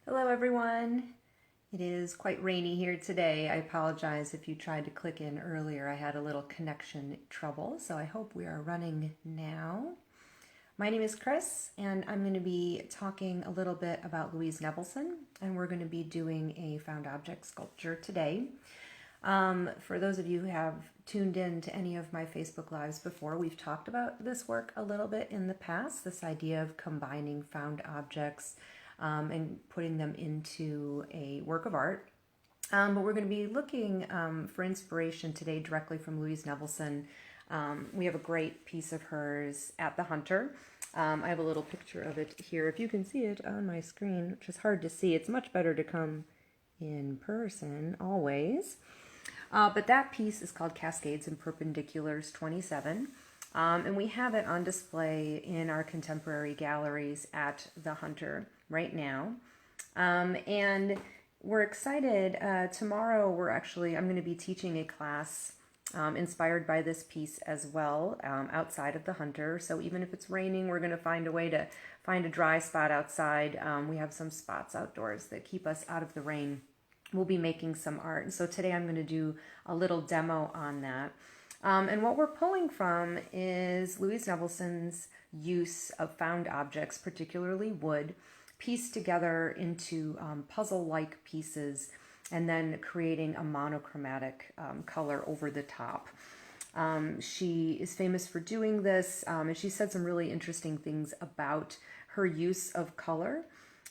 Hello everyone. It is quite rainy here today. I apologize if you tried to click in earlier. I had a little connection trouble, so I hope we are running now. My name is Kris, and I'm going to be talking a little bit about Louise Nevelson, and we're going to be doing a found object sculpture today. For those of you who have tuned in to any of my Facebook Lives before, we've talked about this work a little bit in the past, this idea of combining found objects and putting them into a work of art. But we're going to be looking for inspiration today directly from Louise Nevelson. We have a great piece of hers at the Hunter. I have a little picture of it here. If you can see it on my screen, which is hard to see, it's much better to come in person always. But that piece is called Cascades and Perpendiculars 27. And we have it on display in our contemporary galleries at the Hunter right now. And we're excited. Tomorrow I'm going to be teaching a class inspired by this piece as well outside of the Hunter. So even if it's raining, we're going to find a way to find a dry spot outside. We have some spots outdoors that keep us out of the rain. We'll be making some art. And so today I'm going to do a little demo on that. And what we're pulling from is Louise Nevelson's use of found objects, particularly wood, pieced together into puzzle-like pieces and then creating a monochromatic color over the top. She is famous for doing this, and she said some really interesting things about her use of color.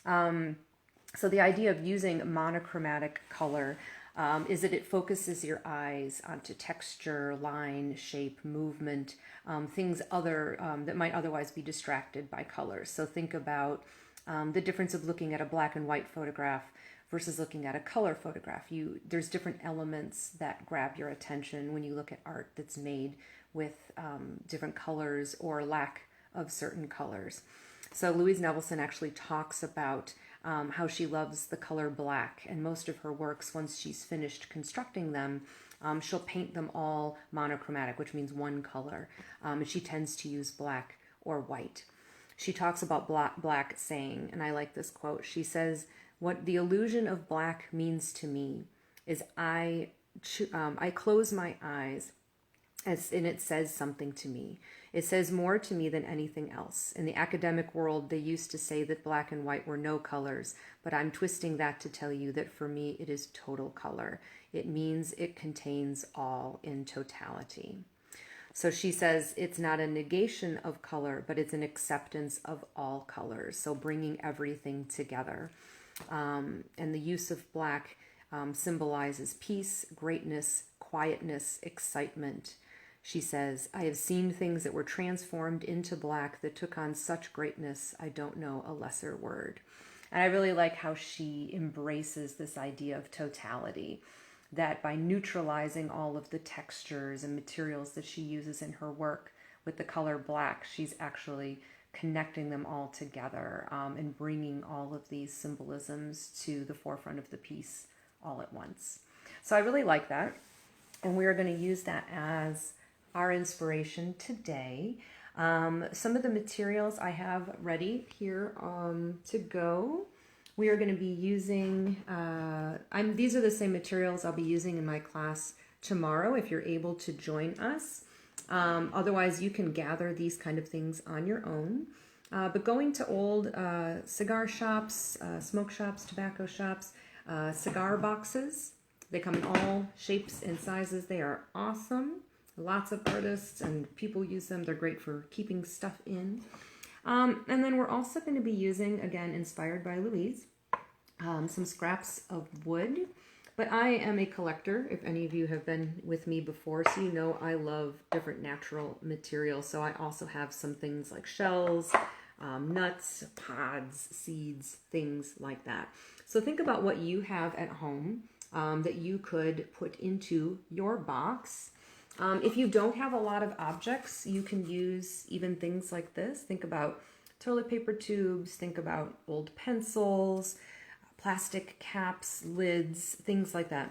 So the idea of using monochromatic color is that it focuses your eyes onto texture, line, shape, movement, things that might otherwise be distracted by colors. So think about the difference of looking at a black and white photograph versus looking at a color photograph. There's different elements that grab your attention when you look at art that's made with different colors or lack of certain colors. So Louise Nevelson actually talks about how she loves the color black, and most of her works, once she's finished constructing them, she'll paint them all monochromatic, which means one color, and she tends to use black or white. She talks about black saying, and I like this quote, she says, "What the illusion of black means to me is I close my eyes and it says something to me. It says more to me than anything else. In the academic world, they used to say that black and white were no colors, but I'm twisting that to tell you that for me, it is total color. It means it contains all in totality." So she says it's not a negation of color, but it's an acceptance of all colors. So bringing everything together. And the use of black symbolizes peace, greatness, quietness, excitement. She says, "I have seen things that were transformed into black that took on such greatness, I don't know a lesser word." And I really like how she embraces this idea of totality, that by neutralizing all of the textures and materials that she uses in her work with the color black, she's actually connecting them all together and bringing all of these symbolisms to the forefront of the piece all at once. So I really like that, and we are going to use that as our inspiration today. Some of the materials I have ready here to go. We are going to be using, these are the same materials I'll be using in my class tomorrow if you're able to join us. Otherwise, you can gather these kind of things on your own. But going to old cigar shops, smoke shops, tobacco shops, cigar boxes, they come in all shapes and sizes. They are awesome. Lots of artists and people use them. They're great for keeping stuff in. And then we're also going to be using, again, inspired by Louise, some scraps of wood. But I am a collector, if any of you have been with me before, so you know I love different natural materials. So I also have some things like shells, nuts, pods, seeds, things like that. So think about what you have at home that you could put into your box. If you don't have a lot of objects, you can use even things like this. Think about toilet paper tubes, think about old pencils, plastic caps, lids, things like that.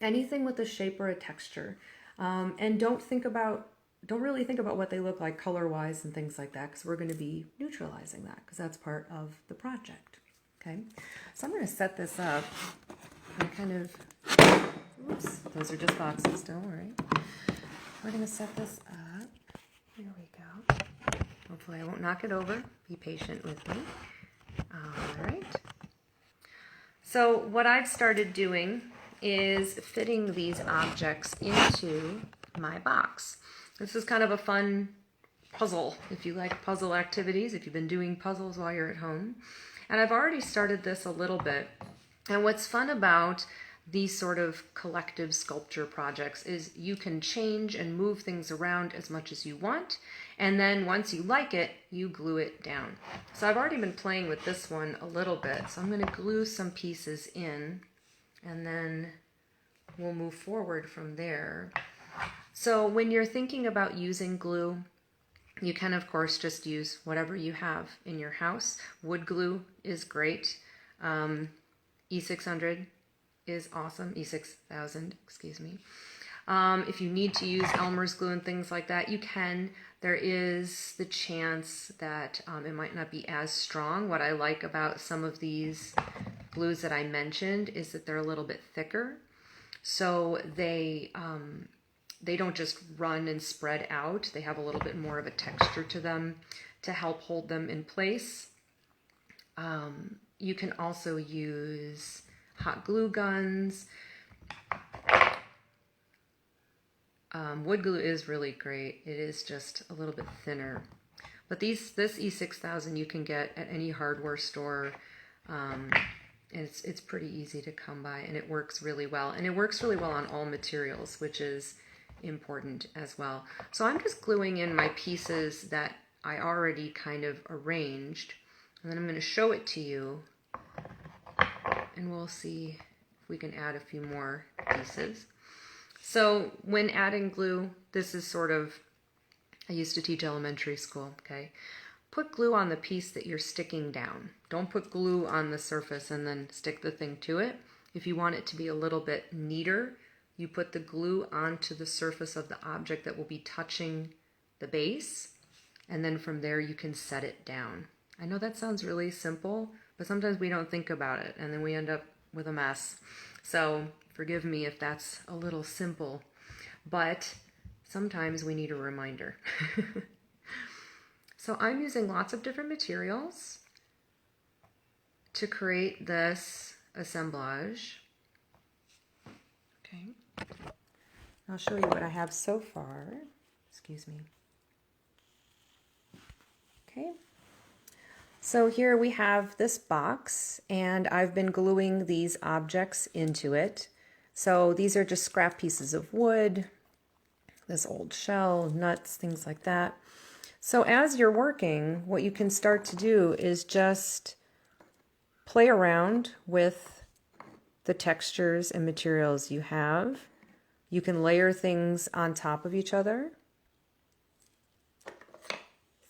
Anything with a shape or a texture. And don't really think about what they look like color-wise and things like that, because we're going to be neutralizing that, because that's part of the project. Okay, so I'm going to set this up. I kind of, oops, those are just boxes, don't worry. We're going to set this up. Here we go. Hopefully I won't knock it over. Be patient with me. All right. So what I've started doing is fitting these objects into my box. This is kind of a fun puzzle, if you like puzzle activities, if you've been doing puzzles while you're at home. And I've already started this a little bit. And what's fun about these sort of collective sculpture projects is you can change and move things around as much as you want. And then once you like it, you glue it down. So I've already been playing with this one a little bit. So I'm going to glue some pieces in and then we'll move forward from there. So when you're thinking about using glue, you can of course just use whatever you have in your house. Wood glue is great. E600 is awesome. E6000, excuse me. If you need to use Elmer's glue and things like that, you can. There is the chance that it might not be as strong. What I like about some of these glues that I mentioned is that they're a little bit thicker. So they don't just run and spread out. They have a little bit more of a texture to them to help hold them in place. You can also use hot glue guns. Wood glue is really great. It is just a little bit thinner. But this E6000 you can get at any hardware store. And it's pretty easy to come by, and it works really well. And it works really well on all materials, which is important as well. So I'm just gluing in my pieces that I already kind of arranged. And then I'm going to show it to you. And we'll see if we can add a few more pieces. So when adding glue, this is sort of, I used to teach elementary school, okay? Put glue on the piece that you're sticking down. Don't put glue on the surface and then stick the thing to it. If you want it to be a little bit neater, you put the glue onto the surface of the object that will be touching the base, and then from there you can set it down. I know that sounds really simple, but sometimes we don't think about it, and then we end up with a mess. So forgive me if that's a little simple, but sometimes we need a reminder. So I'm using lots of different materials to create this assemblage. Okay. I'll show you what I have so far. Excuse me. Okay. So here we have this box, and I've been gluing these objects into it. So these are just scrap pieces of wood, this old shell, nuts, things like that. So as you're working, what you can start to do is just play around with the textures and materials you have. You can layer things on top of each other.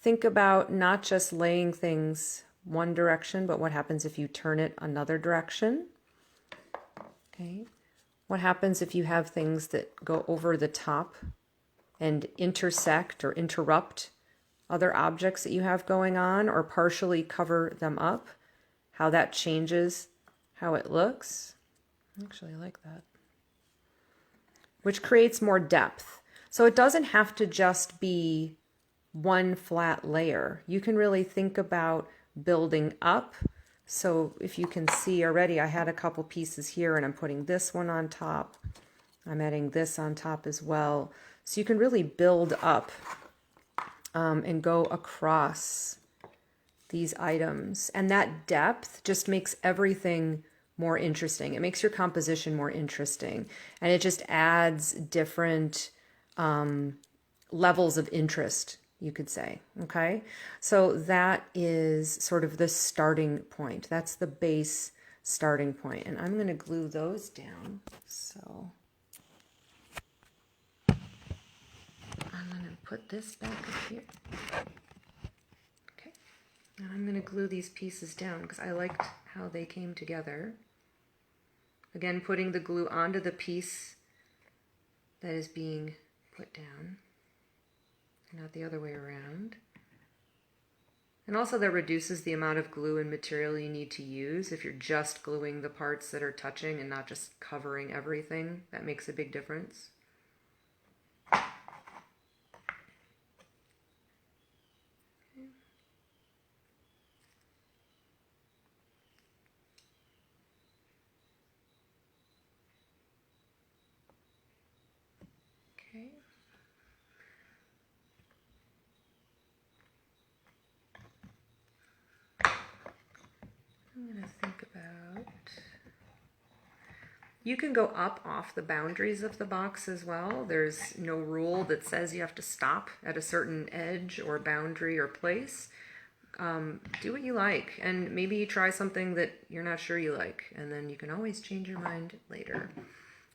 Think about not just laying things one direction, but what happens if you turn it another direction. Okay. What happens if you have things that go over the top and intersect or interrupt other objects that you have going on, or partially cover them up? How that changes how it looks. Actually, I like that. Which creates more depth. So it doesn't have to just be one flat layer. You can really think about building up. So if you can see already, I had a couple pieces here, and I'm putting this one on top. I'm adding this on top as well. So you can really build up and go across these items. And that depth just makes everything more interesting. It makes your composition more interesting. And it just adds different levels of interest, you could say. Okay? So that is sort of the starting point. That's the base starting point. And I'm going to glue those down. So I'm going to put this back up here. Okay. Now I'm going to glue these pieces down because I liked how they came together. Again, putting the glue onto the piece that is being put down, not the other way around. And also that reduces the amount of glue and material you need to use. If you're just gluing the parts that are touching and not just covering everything, that makes a big difference. Okay. I'm going to think about... You can go up off the boundaries of the box as well. There's no rule that says you have to stop at a certain edge or boundary or place. Do what you like, and maybe you try something that you're not sure you like, and then you can always change your mind later.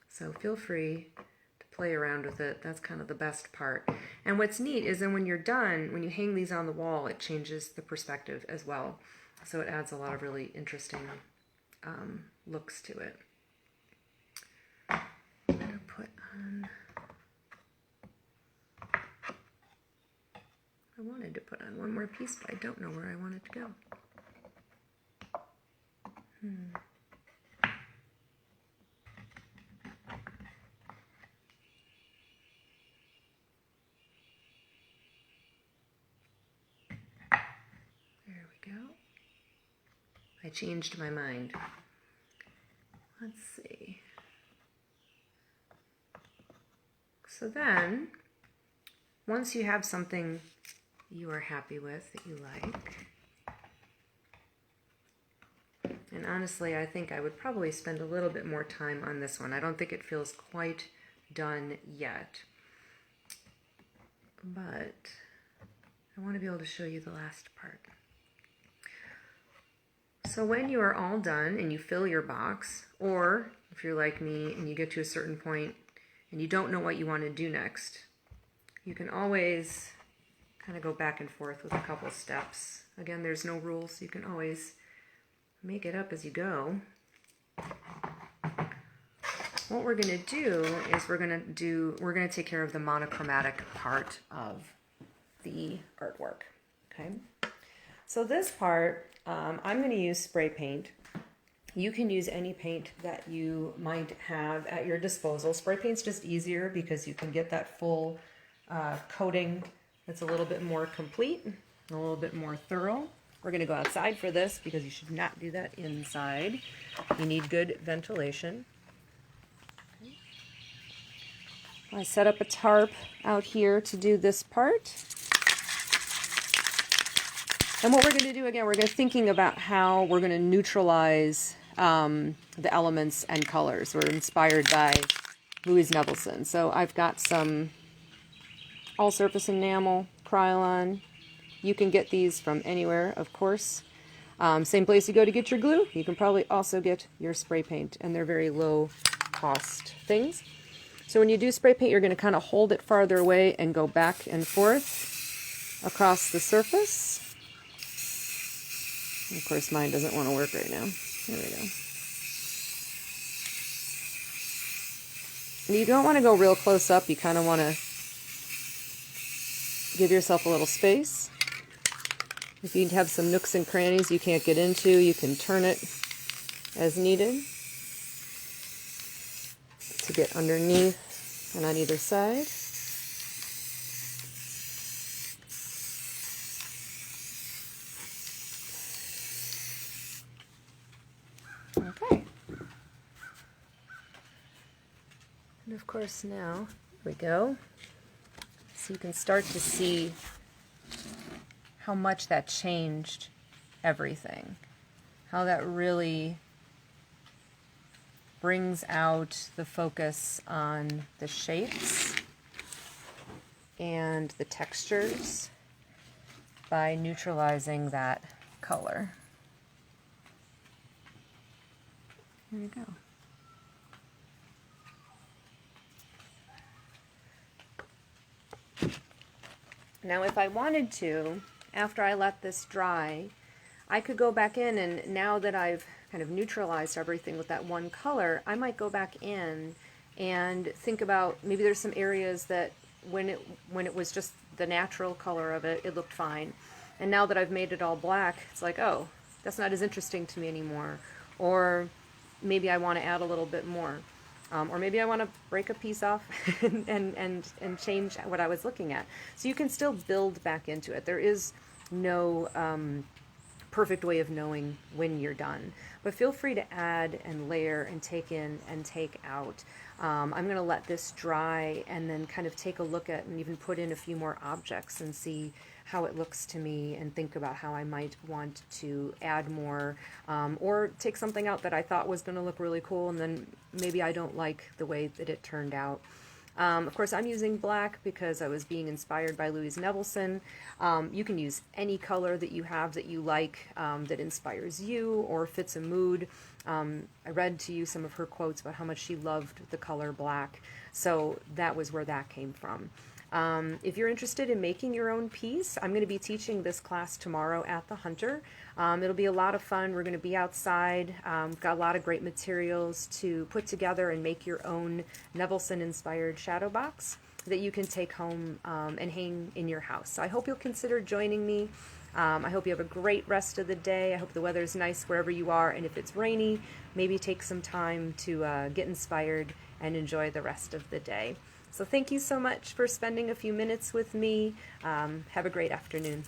So feel free to play around with it. That's kind of the best part. And what's neat is then when you're done, when you hang these on the wall, it changes the perspective as well. So it adds a lot of really interesting looks to it. I'm going to put on... I wanted to put on one more piece, but I don't know where I want it to go. There we go. I changed my mind. Let's see. So then, once you have something you are happy with, that you like, and honestly, I think I would probably spend a little bit more time on this one. I don't think it feels quite done yet, but I want to be able to show you the last part. So when you are all done and you fill your box, or if you're like me and you get to a certain point and you don't know what you want to do next, you can always kind of go back and forth with a couple steps. Again, there's no rules. You can always make it up as you go. What we're going to do is we're going to take care of the monochromatic part of the artwork. Okay. So this part, I'm going to use spray paint. You can use any paint that you might have at your disposal. Spray paint's just easier because you can get that full coating that's a little bit more complete, a little bit more thorough. We're going to go outside for this because you should not do that inside. You need good ventilation. Okay. I set up a tarp out here to do this part. And what we're going to do, again, we're going to thinking about how we're going to neutralize the elements and colors. We're inspired by Louise Nevelson. So I've got some all-surface enamel, Krylon. You can get these from anywhere, of course. Same place you go to get your glue, you can probably also get your spray paint, and they're very low-cost things. So when you do spray paint, you're going to kind of hold it farther away and go back and forth across the surface. Of course, mine doesn't want to work right now. There we go. And you don't want to go real close up. You kind of want to give yourself a little space. If you have some nooks and crannies you can't get into, you can turn it as needed to get underneath and on either side. Okay. And of course now, here we go. So you can start to see how much that changed everything. How that really brings out the focus on the shapes and the textures by neutralizing that color. There you go. Now if I wanted to, after I let this dry, I could go back in, and now that I've kind of neutralized everything with that one color, I might go back in and think about, maybe there's some areas that when it was just the natural color of it, it looked fine. And now that I've made it all black, it's like, oh, that's not as interesting to me anymore. Or maybe I want to add a little bit more. Or maybe I want to break a piece off and change what I was looking at. So you can still build back into it. There is no perfect way of knowing when you're done. But feel free to add and layer and take in and take out. I'm going to let this dry and then kind of take a look at and even put in a few more objects and see how it looks to me and think about how I might want to add more, or take something out that I thought was going to look really cool and then maybe I don't like the way that it turned out. Of course, I'm using black because I was being inspired by Louise Nevelson. You can use any color that you have that you like, that inspires you or fits a mood. I read to you some of her quotes about how much she loved the color black, so that was where that came from. If you're interested in making your own piece, I'm going to be teaching this class tomorrow at the Hunter. It'll be a lot of fun. We're going to be outside. Got a lot of great materials to put together and make your own Nevelson-inspired shadow box that you can take home and hang in your house. So I hope you'll consider joining me. I hope you have a great rest of the day. I hope the weather is nice wherever you are, and if it's rainy, maybe take some time to get inspired and enjoy the rest of the day. So thank you so much for spending a few minutes with me. Have a great afternoon.